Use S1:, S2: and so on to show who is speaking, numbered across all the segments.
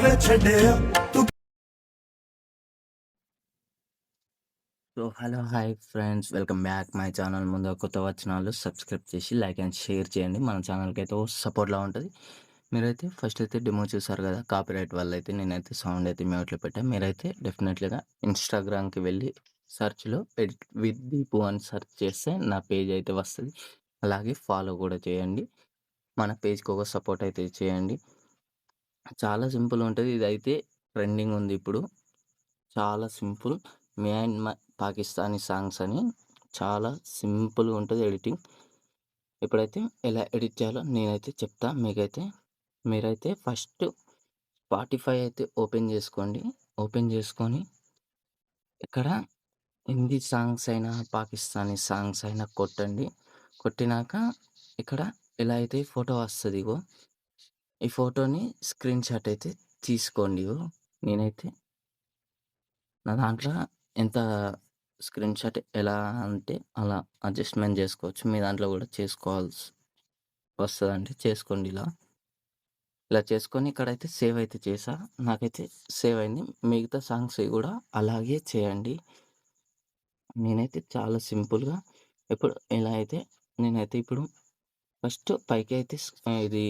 S1: ਵੇ ਛੱਡਿਆ ਤੂੰ।
S2: So hello hi friends, welcome back my channel. ముందుగా కొత్త వచ్చిన సబ్స్క్రైబ్ చేసి లైక్ అండ్ షేర్ చేయండి. మన ఛానల్కి అయితే సపోర్ట్లా ఉంటుంది. మీరైతే ఫస్ట్ అయితే డెమో చూసారు కదా, కాపీరైట్ వల్ల అయితే నేనైతే సౌండ్ అయితే మ్యూట్లో పెట్టాను. మీరైతే డెఫినెట్లీగా ఇన్స్టాగ్రామ్కి వెళ్ళి సెర్చ్లో ఎడిట్ విత్ దీపు అని సెర్చ్ చేస్తే నా పేజ్ అయితే వస్తుంది. అలాగే ఫాలో కూడా చేయండి. మన పేజ్కి ఒక సపోర్ట్ అయితే చేయండి. చాలా సింపుల్ ఉంటుంది. ఇదైతే ట్రెండింగ్ ఉంది ఇప్పుడు. చాలా simple. May and Pakistani songs అని చాలా సింపుల్గా ఉంటుంది ఎడిటింగ్. ఇప్పుడైతే ఎలా ఎడిట్ చేయాలో నేనైతే చెప్తా మీకైతే. మీరైతే ఫస్ట్ స్పాటిఫై అయితే ఓపెన్ చేసుకోండి. ఓపెన్ చేసుకొని ఇక్కడ హిందీ సాంగ్స్ అయినా పాకిస్తానీ సాంగ్స్ అయినా కొట్టండి. కొట్టినాక ఇక్కడ ఎలా అయితే ఫోటో వస్తుంది, ఇగో ఈ ఫోటోని స్క్రీన్ షాట్ అయితే తీసుకోండి. ఇగో నేనైతే నా దాంట్లో ఎంత స్క్రీన్ షాట్ ఎలా అంటే అలా అడ్జస్ట్‌మెంట్ చేసుకోవచ్చు. మీ దాంట్లో కూడా చేసుకోవాల్సి వస్తదంటే చేసుకోండి ఇలా. ఇలా చేసుకొని ఇక్కడైతే సేవ్ అయితే చేశా. నాకైతే సేవ్ అయింది. మిగతా సాంగ్స్ కూడా అలాగే చేయండి. నేనైతే చాలా సింపుల్‌గా ఇప్పుడు ఎలా అయితే నేనైతే ఇప్పుడు ఫస్ట్ పైకి అయితే ఇది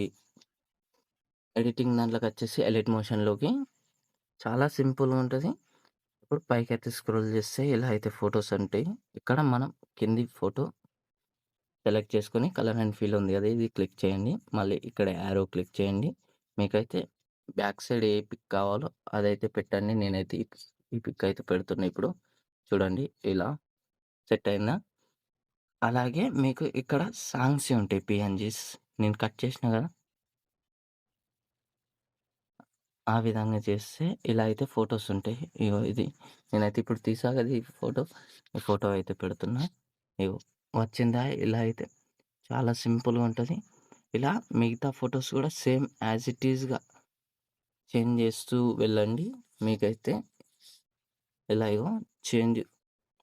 S2: ఎడిటింగ్ దాంట్లోకొచ్చేసి ఎడిట్ మోషన్‌లోకి చాలా సింపుల్‌గా ఉంటది. ఇప్పుడు పైకైతే స్క్రోల్ చేస్తే ఇలా అయితే ఫోటోస్ ఉంటాయి. ఇక్కడ మనం కింది ఫోటో సెలెక్ట్ చేసుకొని కలర్ అండ్ ఫీల్ ఉంది కదా, ఇది క్లిక్ చేయండి. మళ్ళీ ఇక్కడ యారో క్లిక్ చేయండి. మీకైతే బ్యాక్ సైడ్ ఏ పిక్ కావాలో అదైతే పెట్టండి. నేనైతే ఈ పిక్ అయితే పెడుతున్నా ఇప్పుడు. చూడండి ఇలా సెట్ అయిందా? అలాగే మీకు ఇక్కడ సాంగ్స్ ఉంటాయి పీఎన్‌జీస్. నేను కట్ చేసిన కదా, ఆ విధంగా చేస్తే ఇలా అయితే ఫోటోస్ ఉంటాయి. ఇగో ఇది నేనైతే ఇప్పుడు తీసా కదా ఈ ఫోటో. ఈ ఫోటో అయితే పెడుతున్నా. ఇగో వచ్చిందా? ఇలా అయితే చాలా సింపుల్‌గా ఉంటది. ఇలా మిగతా ఫోటోస్ కూడా సేమ్ యాజ్ ఇట్ ఈస్‌గా చేంజ్ చేస్తూ వెళ్ళండి. మీకైతే ఇలా ఇగో చేంజ్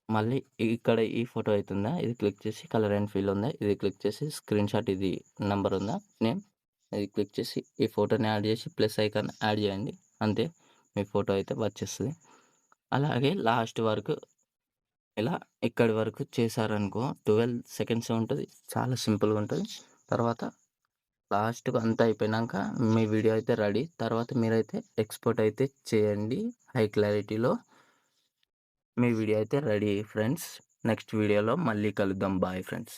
S2: మళ్ళీ ఇక్కడ ఈ ఫోటో అయితుందా, ఇది క్లిక్ చేసి కలర్ అండ్ ఫీల్ ఉందా, ఇది క్లిక్ చేసి స్క్రీన్ షాట్, ఇది నంబర్ ఉందా నేమ్, ఇది క్లిక్ చేసి ఈ ఫోటోని యాడ్ చేసి ప్లస్ ఐకాన్ యాడ్ చేయండి. అంతే, మీ ఫోటో అయితే వచ్చేస్తుంది. అలాగే లాస్ట్ వరకు ఇలా ఇక్కడి వరకు చేశారనుకో 12 సెకండ్స్ ఉంటుంది. చాలా సింపుల్గా ఉంటుంది. తర్వాత లాస్ట్‌కి అంతా అయిపోయినాక మీ వీడియో అయితే రెడీ. తర్వాత మీరైతే ఎక్స్‌పోర్ట్ అయితే చేయండి హై క్లారిటీలో. మీ వీడియో అయితే రెడీ ఫ్రెండ్స్. నెక్స్ట్ వీడియోలో మళ్ళీ కలుద్దాం. Bye friends.